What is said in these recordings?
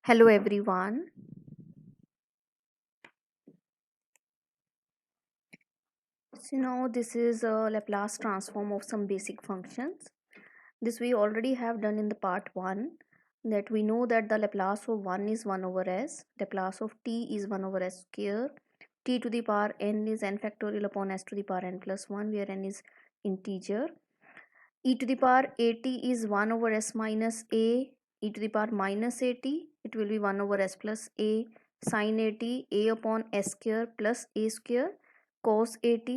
Hello everyone. So now this is a Laplace transform of some basic functions. This we already have done in the part 1, that we know that the Laplace of 1 is 1 over s, Laplace of t is 1 over s square, t to the power n is n factorial upon s to the power n plus 1 where n is integer, e to the power at is 1 over s minus a, e to the power minus at, it will be 1 over s plus a, sin at, a upon s square plus a square, cos at,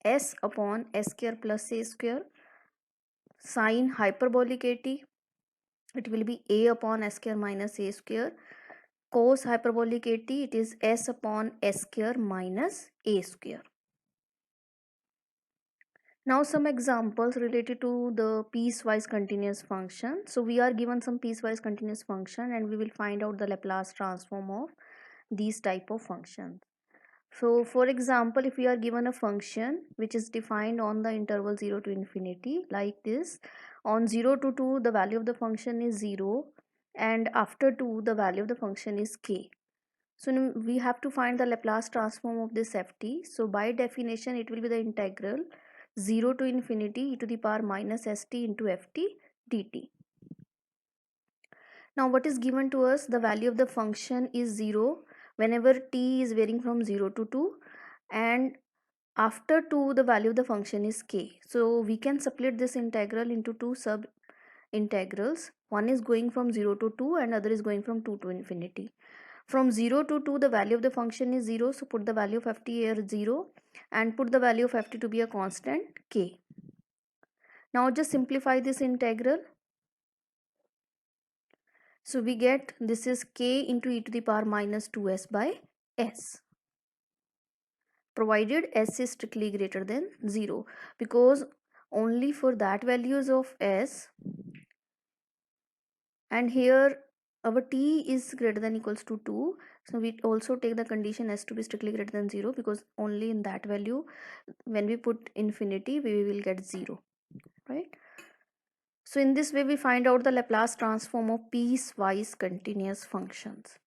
s upon s square plus a square, sin hyperbolic at, it will be a upon s square minus a square, cos hyperbolic at, it is s upon s square minus a square. Now some examples related to the piecewise continuous function. So we are given some piecewise continuous function and we will find out the Laplace transform of these type of functions. So for example, if we are given a function which is defined on the interval 0 to infinity like this, on 0 to 2 the value of the function is 0 and after 2 the value of the function is k. So now we have to find the Laplace transform of this ft. So by definition it will be the integral 0 to infinity e to the power minus st into ft dt. Now what is given to us? The value of the function is 0 whenever t is varying from 0 to 2 and after 2 the value of the function is k. So we can split this integral into two sub integrals. One is going from 0 to 2 and other is going from 2 to infinity. From 0 to 2 the value of the function is 0, so put the value of ft here 0 and put the value of ft to be a constant k. Now just simplify this integral. So we get this is k into e to the power minus 2s by s, provided s is strictly greater than 0, because only for that values of s, and here our t is greater than equals to 2, so we also take the condition s to be strictly greater than 0, because only in that value when we put infinity we will get 0, right? So in this way we find out the Laplace transform of piecewise continuous functions.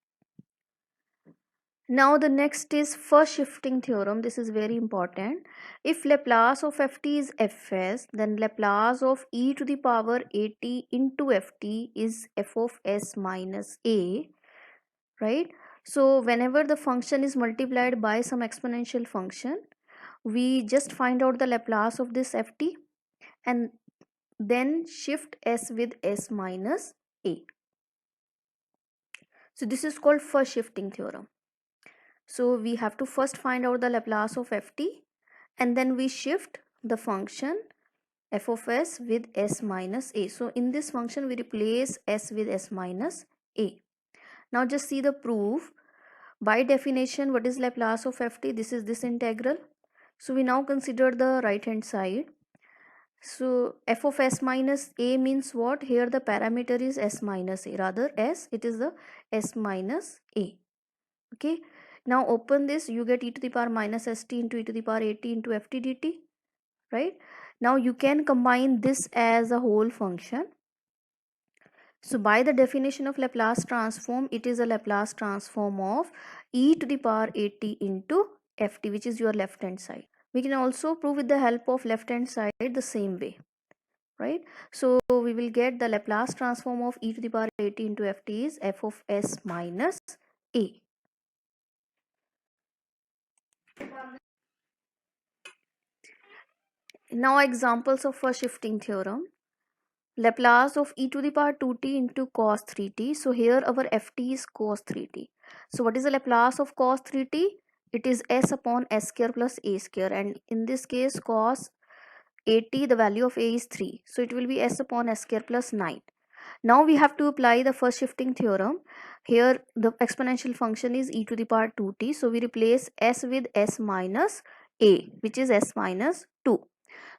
Now the next is first shifting theorem. This is very important. If Laplace of ft is fs, then Laplace of e to the power at into ft is f of s minus a, right? So whenever the function is multiplied by some exponential function, we just find out the Laplace of this ft and then shift s with s minus a. So this is called first shifting theorem. So we have to first find out the Laplace of ft and then we shift the function f of s with s minus a. So in this function we replace s with s minus a. Now just see the proof. By definition, what is Laplace of ft? This is this integral. So we now consider the right hand side. So f of s minus a means what? Here the parameter is s minus a, rather s, it is the s minus a. Okay, now open this, you get e to the power minus st into e to the power at into ft dt, right? Now you can combine this as a whole function. So by the definition of Laplace transform, it is a Laplace transform of e to the power at into ft, which is your left hand side. We can also prove with the help of left hand side the same way, right? So we will get the Laplace transform of e to the power at into ft is f of s minus a. Now examples of first shifting theorem. Laplace of e to the power 2t into cos 3t. So here our ft is cos 3t. So what is the Laplace of cos 3t? It is s upon s square plus a square, and in this case cos 80 the value of a is 3. So it will be s upon s square plus 9. Now we have to apply the first shifting theorem. Here the exponential function is e to the power 2t. So we replace s with s minus a, which is s minus 2.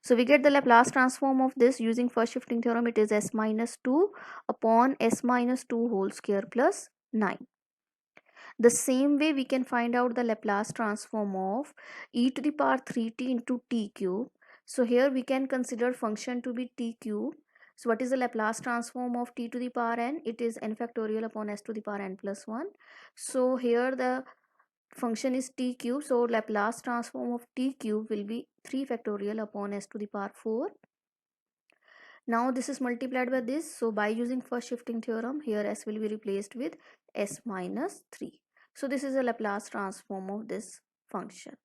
So we get the Laplace transform of this using first shifting theorem. It is s minus 2 upon s minus 2 whole square plus 9. The same way we can find out the Laplace transform of e to the power 3t into t cube. So here we can consider function to be t cube. So what is the Laplace transform of t to the power n? It is n factorial upon s to the power n plus 1. So here the function is t cube, so Laplace transform of t cube will be 3 factorial upon s to the power 4. Now this is multiplied by this, so by using first shifting theorem, here s will be replaced with s minus 3. So this is a Laplace transform of this function.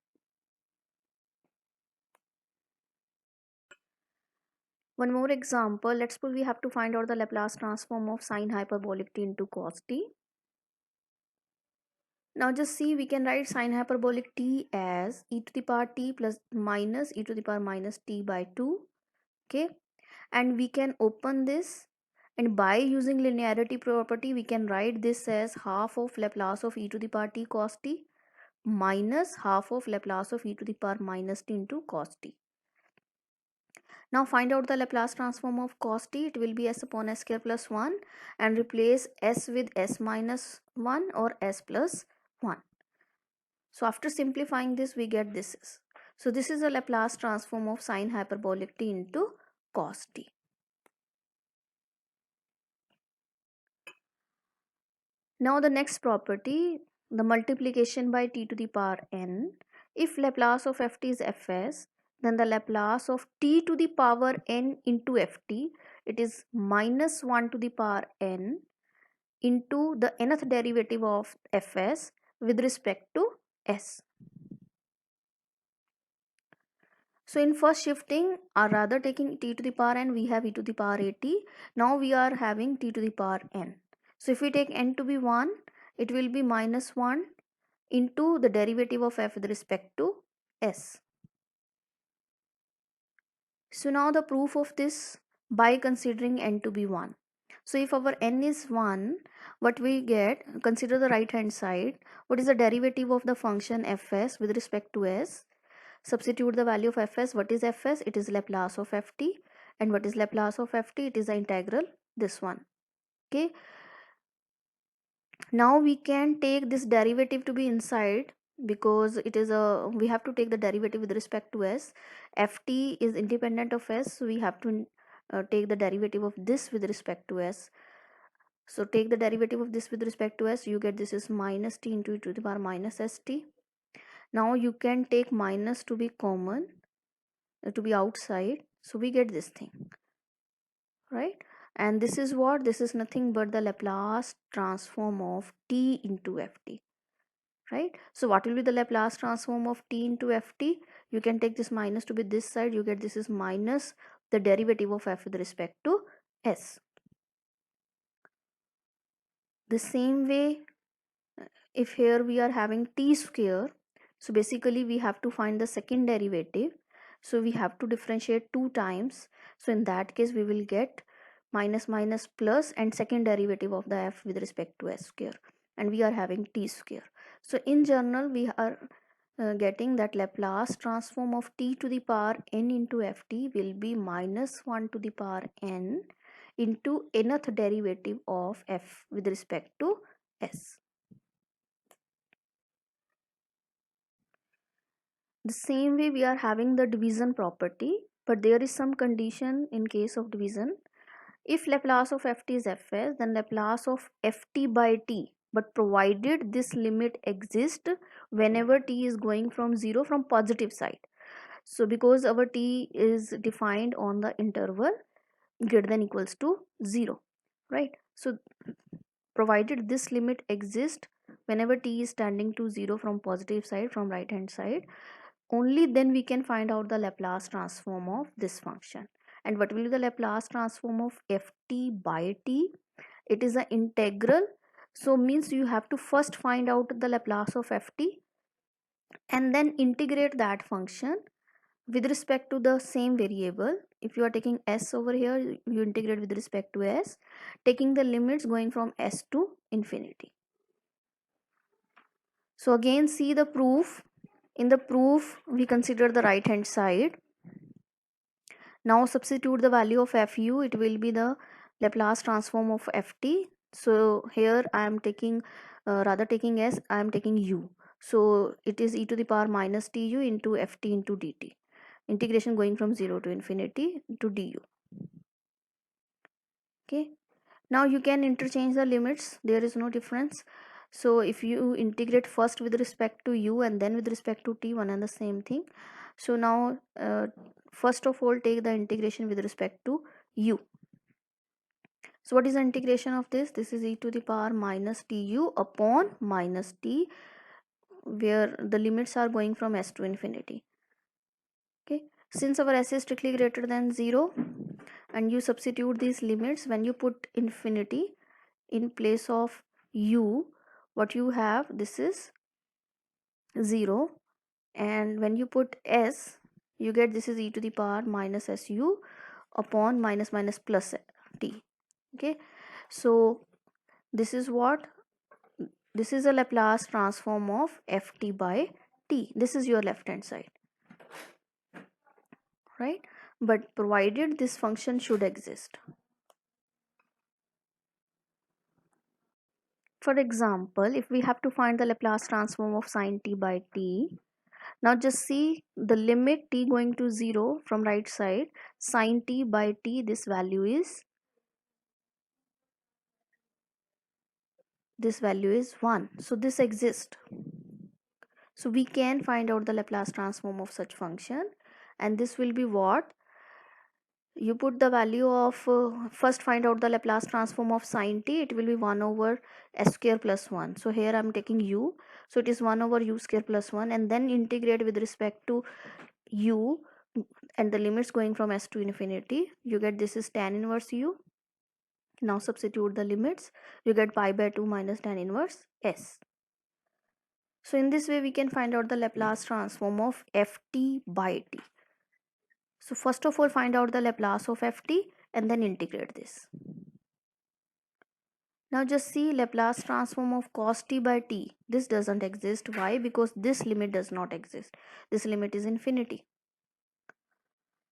One more example, let's suppose we have to find out the Laplace transform of sine hyperbolic t into cos t. Now just see, we can write sine hyperbolic t as e to the power t plus minus e to the power minus t by 2. Okay, and we can open this, and by using linearity property we can write this as half of Laplace of e to the power t cos t minus half of Laplace of e to the power minus t into cos t. Now find out the Laplace transform of cos t. It will be s upon s square plus 1, and replace s with s minus 1 or s plus 1. So after simplifying this we get this. So this is a Laplace transform of sine hyperbolic t into cos t. Now the next property, the multiplication by t to the power n. If Laplace of ft is fs, then the Laplace of t to the power n into ft, it is minus 1 to the power n into the nth derivative of fs with respect to s. So in first shifting, or rather taking t to the power n, we have e to the power at. Now we are having t to the power n. So if we take n to be 1, it will be minus 1 into the derivative of f with respect to s. So now the proof of this by considering n to be 1. So if our n is 1, what we get, consider the right hand side, what is the derivative of the function fs with respect to s? Substitute the value of fs. What is fs? It is Laplace of ft. And what is Laplace of ft? It is the integral, this one. Okay. Now we can take this derivative to be inside, because it is a, we have to take the derivative with respect to s. Ft is independent of s, so we have to take the derivative of this with respect to s. So take the derivative of this with respect to s, you get this is minus t into e to the power minus st. Now you can take minus to be common, to be outside, so we get this thing, right? And this is what, this is nothing but the Laplace transform of t into ft, right? So what will be the Laplace transform of t into ft? You can take this minus to be this side, you get this is minus the derivative of f with respect to s. The same way, if here we are having t square, so basically we have to find the second derivative, so we have to differentiate 2 times. So in that case we will get minus minus plus and second derivative of the f with respect to s square, and we are having t square. So in general we are getting that Laplace transform of t to the power n into ft will be minus 1 to the power n into nth derivative of f with respect to s. The same way we are having the division property, but there is some condition in case of division. If Laplace of ft is fs, then Laplace of ft by t, but provided this limit exists whenever t is going from 0 from positive side. So because our t is defined on the interval greater than equals to 0, right? So provided this limit exists whenever t is tending to 0 from positive side, from right hand side, only then we can find out the Laplace transform of this function. And what will be the Laplace transform of ft by t? It is an integral, so means you have to first find out the Laplace of ft and then integrate that function with respect to the same variable. If you are taking s over here, you integrate with respect to s, taking the limits going from s to infinity. So again see the proof. In the proof we consider the right hand side. Now substitute the value of fu, it will be the Laplace transform of ft. So here I am taking, rather taking s, I am taking u. So it is e to the power minus tu into ft into dt. Integration going from 0 to infinity to du. Okay, now you can interchange the limits, there is no difference. So if you integrate first with respect to u and then with respect to t, one and the same thing. So now first of all take the integration with respect to u. So what is the integration of this? This is e to the power minus tu upon minus t, where the limits are going from s to infinity. Okay, since our s is strictly greater than 0 and you substitute these limits, when you put infinity in place of u, what you have, this is 0, and when you put s, you get this is e to the power minus su upon minus minus plus t. Okay, so this is what, this is a Laplace transform of ft by t. This is your left hand side, right? But provided this function should exist. For example, if we have to find the Laplace transform of sin t by t, now just see the limit t going to 0 from right side, sin t by t, this value is 1. So this exists. So we can find out the Laplace transform of such function, and this will be what? You put the value of first find out the Laplace transform of sin t, it will be 1 over s square plus 1. So here I'm taking u, so it is 1 over u square plus 1, and then integrate with respect to u and the limits going from s to infinity. You get this is tan inverse u. Now substitute the limits, you get pi by 2 minus tan inverse s. So in this way we can find out the Laplace transform of ft by t. So first of all find out the Laplace of ft and then integrate this. Now just see Laplace transform of cos t by t. This doesn't exist. Why? Because this limit does not exist. This limit is infinity.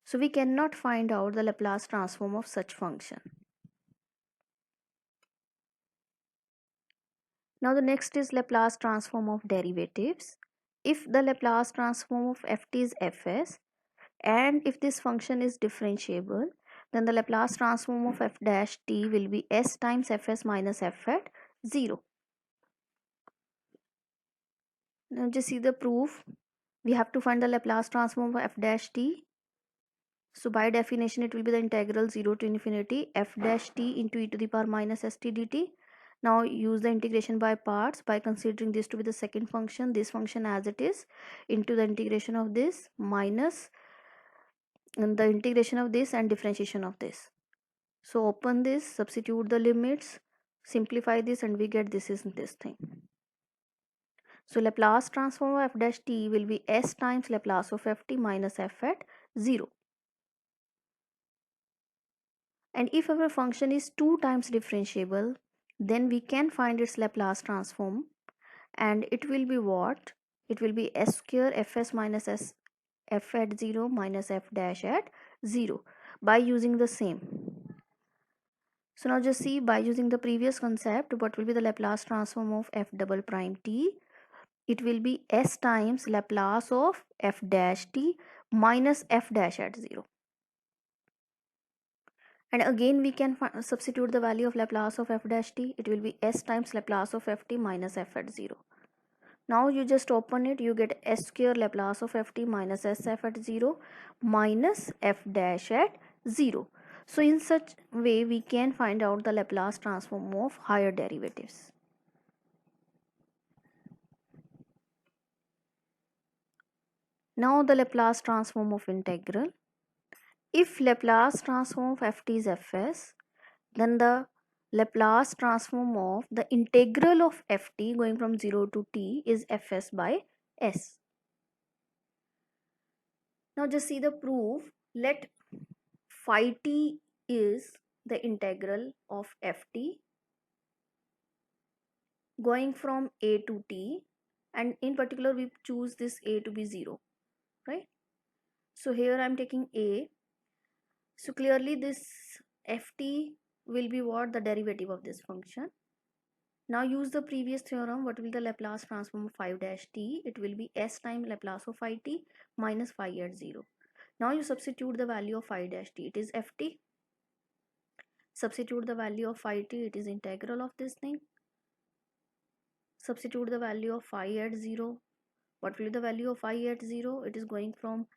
So we cannot find out the Laplace transform of such function. Now the next is Laplace transform of derivatives. If the Laplace transform of ft is fs, and if this function is differentiable, then the Laplace transform of f dash t will be s times fs minus f at 0. Now just see the proof. We have to find the Laplace transform of f dash t. So by definition it will be the integral 0 to infinity f dash t into e to the power minus st dt. Now use the integration by parts by considering this to be the second function, this function as it is, into the integration of this minus and the integration of this and differentiation of this. So open this, substitute the limits, simplify this, and we get this is this thing. So Laplace transform of f dash t will be s times Laplace of ft minus f at 0. And if our function is 2 times differentiable, then we can find its Laplace transform, and it will be what? It will be s square fs minus s f at 0 minus f dash at 0 by using the same. So now just see, by using the previous concept, what will be the Laplace transform of f double prime t? It will be s times Laplace of f dash t minus f dash at 0. And again we can substitute the value of Laplace of f dash t. It will be s times Laplace of ft minus f at 0. Now you just open it, you get s square Laplace of ft minus sf at 0 minus f dash at 0. So in such way we can find out the Laplace transform of higher derivatives. Now the Laplace transform of integral. If Laplace transform of ft is fs, then the Laplace transform of the integral of ft going from 0 to t is fs by s. Now just see the proof. Let phi t is the integral of ft going from a to t, and in particular we choose this a to be 0, right? So here I am taking a. So clearly this ft will be what? The derivative of this function. Now use the previous theorem. What will the Laplace transform of phi dash t? It will be s times Laplace of phi t minus phi at 0. Now you substitute the value of phi dash t. It is ft. Substitute the value of phi t, it is integral of this thing. Substitute the value of phi at 0. What will be the value of phi at 0? It is going from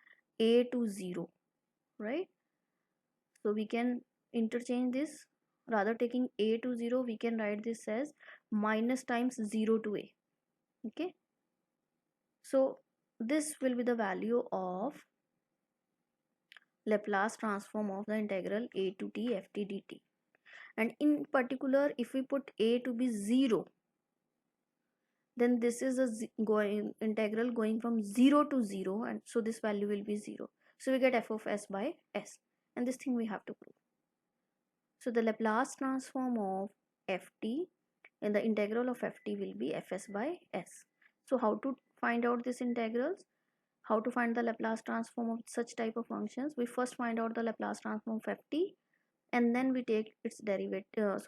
a to 0, right? So we can interchange this. Rather taking a to 0, we can write this as minus times 0 to a. Okay. So this will be the value of Laplace transform of the integral a to t ft dt. And in particular, if we put a to be 0, then this is a going integral going from 0 to 0, and so this value will be 0. So we get f of s by s, and this thing we have to prove. So the Laplace transform of ft and the integral of ft will be fs by s. So how to find out these integrals? How to find the Laplace transform of such type of functions? We first find out the Laplace transform of ft, and then we take its derivative,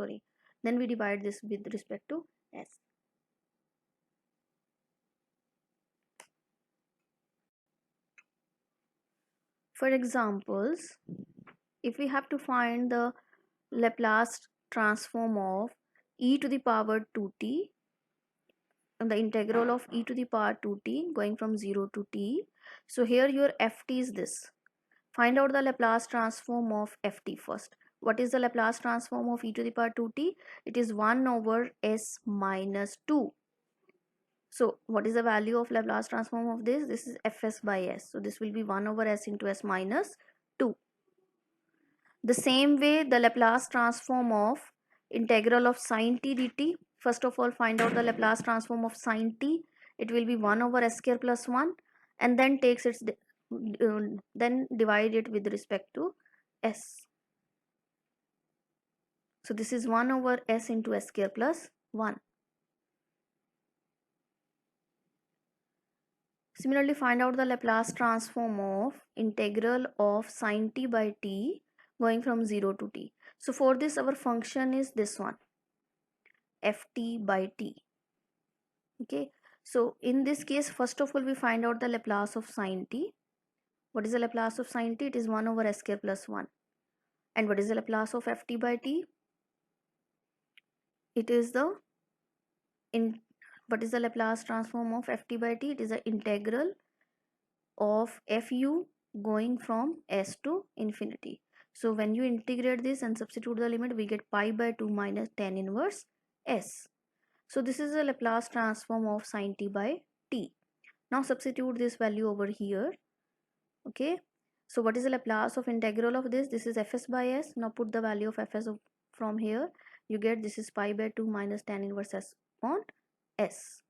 then we divide this with respect to s. For examples, if we have to find the Laplace transform of e to the power 2t and the integral of e to the power 2t going from 0 to t, so here your ft is this. Find out the Laplace transform of ft first. What is the Laplace transform of e to the power 2t? It is 1 over s minus 2. So what is the value of Laplace transform of this? This is fs by s. So this will be 1 over s into s minus 2. The same way, the Laplace transform of integral of sine t dt. First of all, find out the Laplace transform of sine t. It will be 1 over s square plus 1, and then takes its then divide it with respect to s. So this is 1 over s into s square plus 1. Similarly, find out the Laplace transform of integral of sine t by t going from 0 to t. So for this, our function is this one, ft by t. Okay, so in this case, first of all, we find out the Laplace of sine t. What is the Laplace of sine t? It is 1 over s square plus 1. And what is the Laplace of ft by t? It is the what is the Laplace transform of ft by t? It is the integral of fu going from s to infinity. So when you integrate this and substitute the limit, we get pi by 2 minus tan inverse s. So this is the Laplace transform of sine t by t. Now substitute this value over here. Okay, so what is the Laplace of integral of this? This is fs by s. Now put the value of fs from here. You get this is pi by 2 minus tan inverse s on s.